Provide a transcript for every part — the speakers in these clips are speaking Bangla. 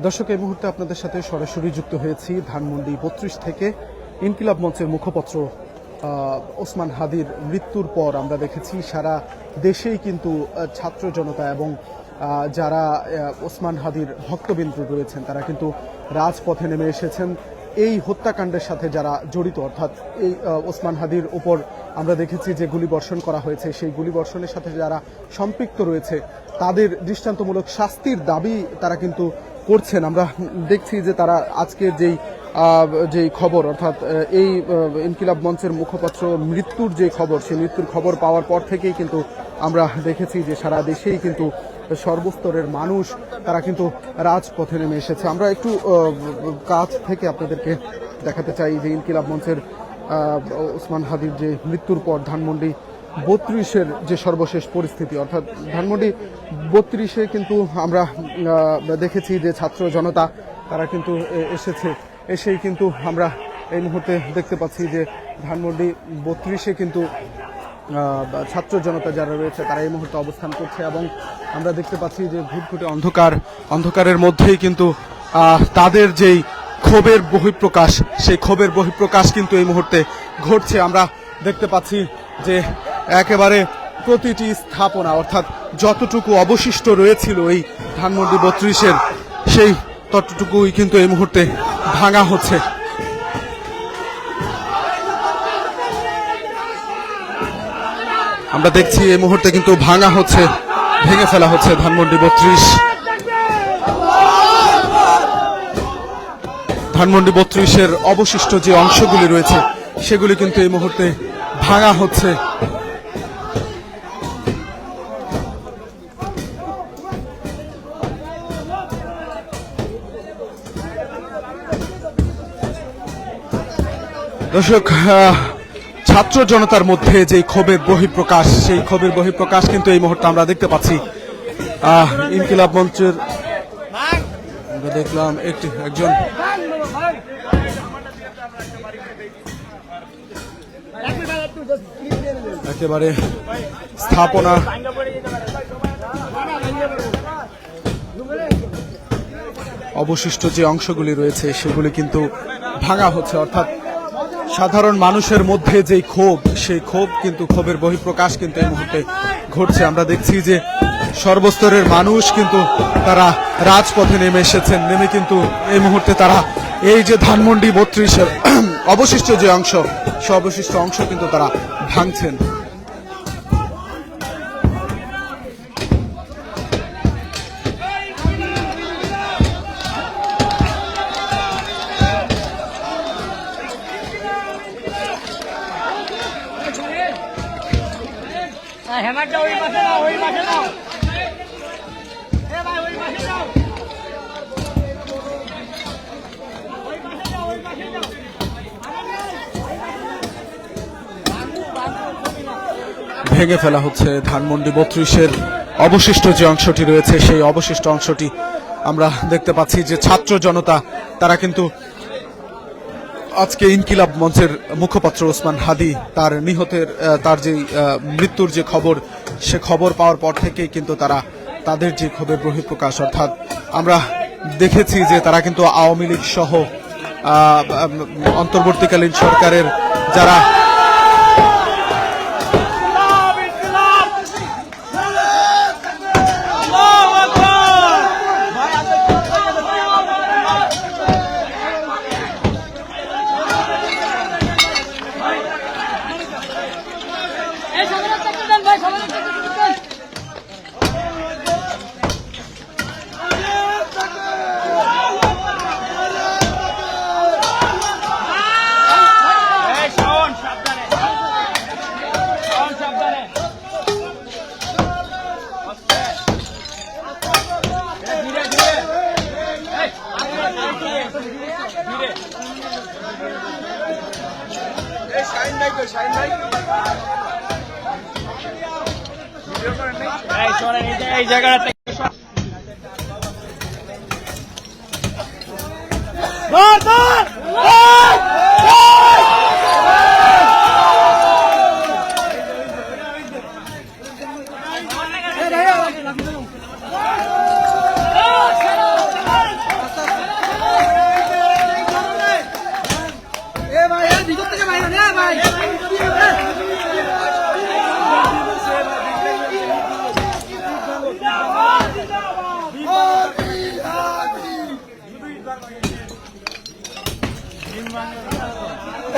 দর্শক, এই মুহূর্তে আপনাদের সাথে সরাসরি যুক্ত হয়েছি ধানমন্ডি ৩২ থেকে। ইনকিলাব মঞ্চের মুখপত্র ওসমান হাদির মৃত্যুর পর আমরা দেখেছি সারা দেশেই কিন্তু ছাত্র জনতা এবং যারা ওসমান হাদির ভক্তবিন্দু রয়েছেন তারা কিন্তু রাজপথে নেমে এসেছেন। এই হত্যাকাণ্ডের সাথে যারা জড়িত, অর্থাৎ এই ওসমান হাদির উপর আমরা দেখেছি যে গুলিবর্ষণ করা হয়েছে, সেই গুলিবর্ষণের সাথে যারা সম্পৃক্ত রয়েছে তাদের দৃষ্টান্তমূলক শাস্তির দাবি তারা কিন্তু করছেন। আমরা দেখছি যে তারা আজকের যেই খবর, অর্থাৎ এই ইনকিলাব মঞ্চের মুখপাত্র মৃত্যুর যে খবর, সেই মৃত্যুর খবর পাওয়ার পর থেকেই কিন্তু আমরা দেখেছি যে সারা দেশেই কিন্তু সর্বস্তরের মানুষ তারা কিন্তু রাজপথে নেমে এসেছে। আমরা একটু কাছ থেকে আপনাদেরকে দেখাতে চাই যে ইনকিলাব মঞ্চের ওসমান হাদির যে মৃত্যুর পর ধানমন্ডি ৩২-এর যে সর্বশেষ পরিস্থিতি, অর্থাৎ ধানমন্ডি ৩২-এ কিন্তু আমরা দেখেছি যে ছাত্র জনতা তারা কিন্তু এসেই কিন্তু আমরা এই মুহূর্তে দেখতে পাচ্ছি যে ধানমন্ডি ৩২-এ কিন্তু ছাত্র জনতা যারা রয়েছে তারা এই মুহূর্তে অবস্থান করছে এবং আমরা দেখতে পাচ্ছি যে ঘুটঘুটে অন্ধকারের মধ্যেই কিন্তু তাদের যেই ক্ষোভের বহিঃপ্রকাশ, সেই ক্ষোভের বহিঃপ্রকাশ কিন্তু এই মুহূর্তে ঘটছে। আমরা দেখতে পাচ্ছি যে একেবারে প্রতিটি স্থাপনা, অর্থাৎ যতটুকু অবশিষ্ট রয়েছিল এই ধানমন্ডি ৩২-এর, সেই ততটুকুই কিন্তু এই মুহূর্তে ভাঙা হচ্ছে। আমরা দেখছি এই মুহূর্তে কিন্তু ভেঙে ফেলা হচ্ছে ধানমন্ডি ৩২। ধানমন্ডি ৩২-এর অবশিষ্ট যে অংশগুলি রয়েছে সেগুলি কিন্তু এই মুহূর্তে ভাঙা হচ্ছে। দর্শক, ছাত্র জনতার মধ্যে যে ক্ষোভের বহিঃপ্রকাশ, সেই ক্ষোভের বহিঃপ্রকাশ কিন্তু এই মুহূর্তে আমরা দেখতে পাচ্ছি ইনকিলাব মঞ্চের। আমরা দেখলাম একজন একেবারে স্থাপনা অবশিষ্ট যে অংশগুলি রয়েছে সেগুলি কিন্তু ভাঙা হচ্ছে, অর্থাৎ সাধারণ মানুষের মধ্যে যেই ক্ষোভ, সেই ক্ষোভের বহিঃপ্রকাশ কিন্তু এই মুহূর্তে ঘটছে। আমরা দেখছি যে সর্বস্তরের মানুষ কিন্তু তারা রাজপথে নেমে এসেছেন, নেমে কিন্তু এই মুহূর্তে তারা এই যে ধানমন্ডি ৩২-এর অবশিষ্ট যে অংশ, সে অবশিষ্ট অংশ কিন্তু তারা ভাঙছেন। ভেঙে ফেলা হচ্ছে ধানমন্ডি ৩২-এর অবশিষ্ট যে অংশটি রয়েছে, সেই অবশিষ্ট অংশটি আমরা দেখতে পাচ্ছি যে ছাত্র জনতা তারা কিন্তু আজকে ইনকিলাব মঞ্চের মুখপাত্র ওসমান হাদি তার যে মৃত্যুর যে খবর, সে খবর পাওয়ার পর থেকেই কিন্তু তাদের যে ক্ষোভের বহিঃপ্রকাশ, অর্থাৎ আমরা দেখেছি যে তারা কিন্তু আওয়ামী লীগ সহ অন্তর্বর্তীকালীন সরকারের যারা এই জায়গাটা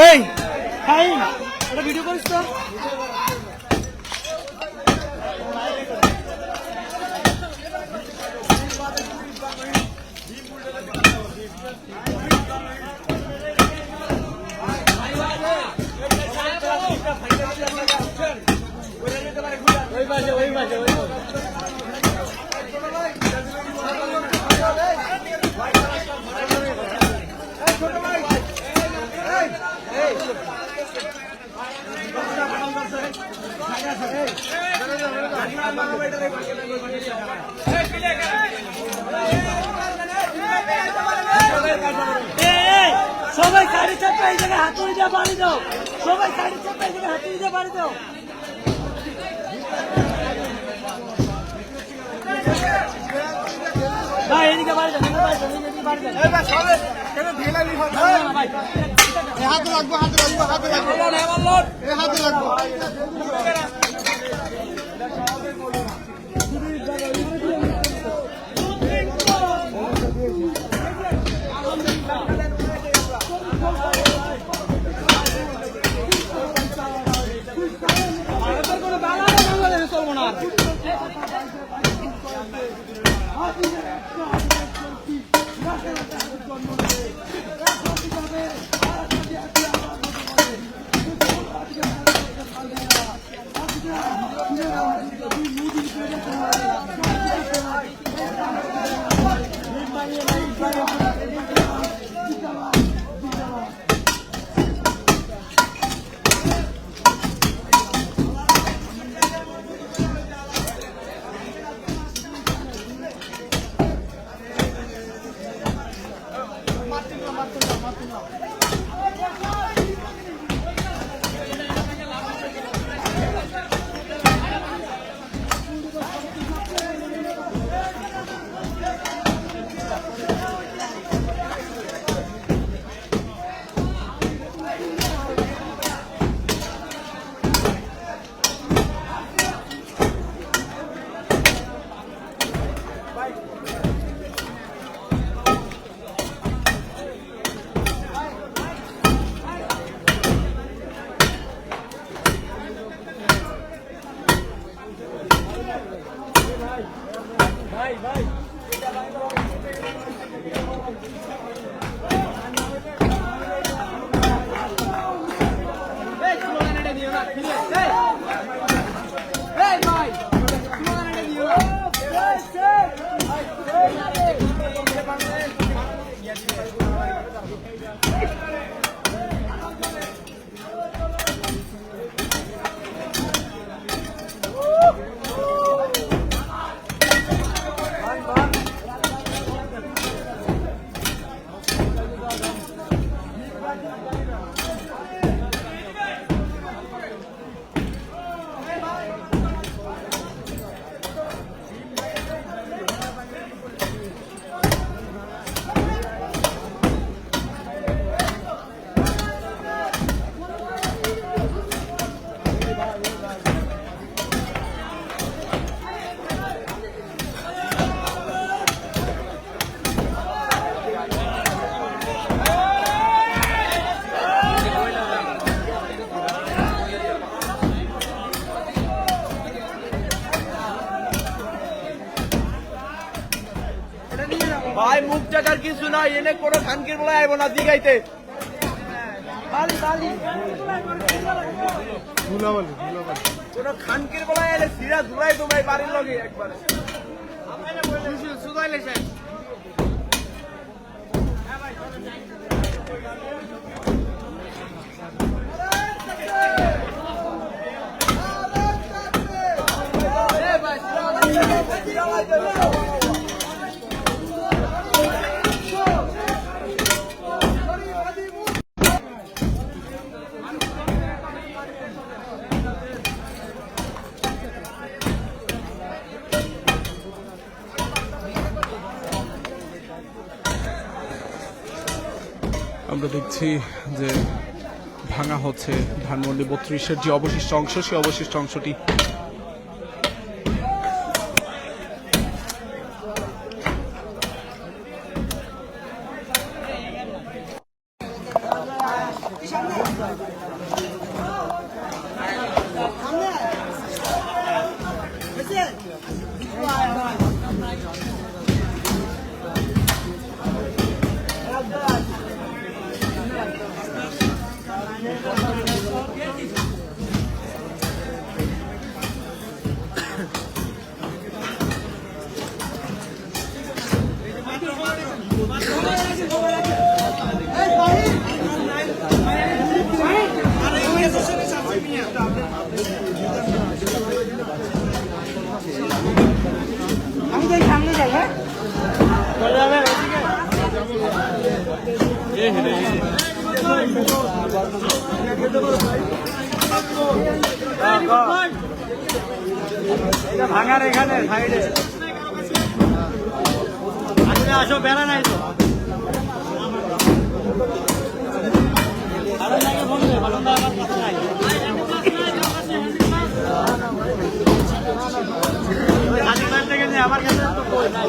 এই হাই এটা ভিডিও করিস তো ওই মাঝে সবাই সাড়ে চারটা এই জায়গায় হাতুড়ি দিয়ে বাড়ি দাও সবাই সাড়ে চারটা এই জায়গায় হাতুড়ি দিয়ে বাড়ি দাও ভাই এদিকে বাড়ি যান এদিকে বাড়ি যান এই ভাই সবে কেন ঢেলালি হয় না ভাই হাতে লাগবো এই হাতে লাগবো ভাই মুখ টাকার কিছু নাই এনে কোনো খানকির বলে আইব না দিঘাইতে কোন খানকির বলে এলে সিরা ধুলাই তো ভাই বাড়ির লগে একবারে সুদাইলে শেষ আমরা দেখছি যে ভাঙা হচ্ছে ধানমন্ডি 32-এর যে অবশিষ্ট অংশ সেই অবশিষ্ট অংশটি সামনে আমি তো সামনে যাই। হ্যাঁ ভাঙার এখানে সাইডে আসো, বেড়া নাই তো আমার কাছে তো কই নাই।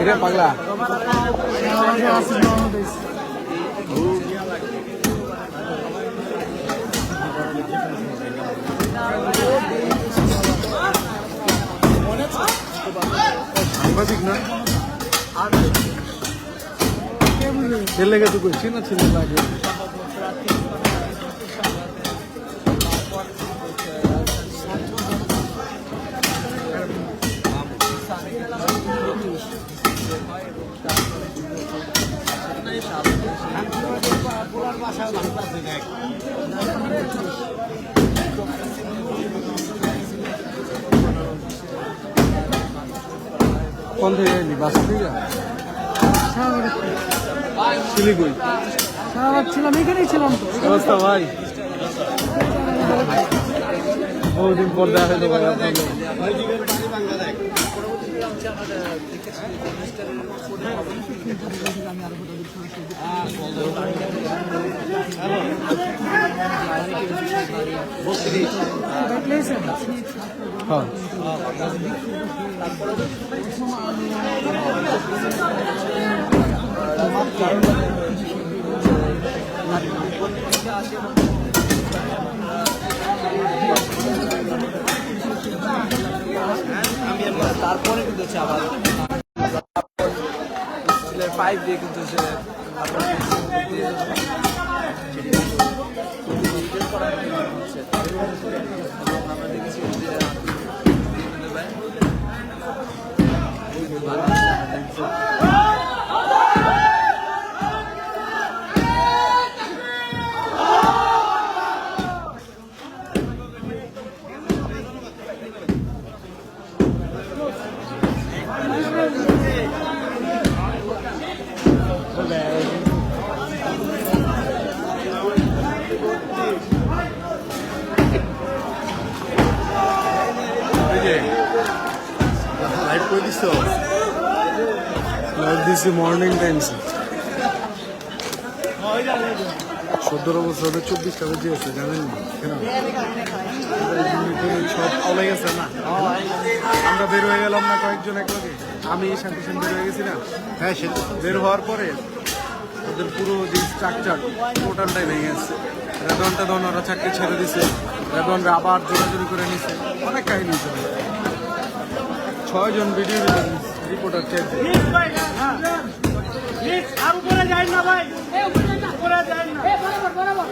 এটা পাগলা সাংবাদিক না ছেলেকে তো কইছি না, ছেলে লাগে কোন থেকে এলি? বাস থেকে শিলিগুড়ি ছিলাম, এখানেই ছিলাম তো। অবস্থা ভাই, বহুদিন পর দেখা হলো ভাই আপনাদের। হ্যাঁ তারপরে কিন্তু হচ্ছে আবার পাইপ দিয়ে কিন্তু আমরা দেখেছি লাইভ করে দিস তো, লাইভ দিচ্ছি মর্নিং টাইমস 17 বছর 24টা বেজে আছে, জানেন না কেন? সব চলে গেছে না, আমরা বের হয়ে গেলাম না কয়েকজন একলগে, আমি শান্তি বের হয়ে গেছি না। হ্যাঁ, সে বের হওয়ার পরে ওদের পুরো যে স্ট্রাকচার টোটালটাই ভেঙে গেছে। রেদনটা ধরুন ওরা চাকরি ছেড়ে দিছে, রেদনরা আবার জোরাজোরি করে নিছে, অনেক কাহিনী চলে। 6 জন ভিডিও রিপোর্টার চেক আর উপরে যাই না ভাই। বরাবর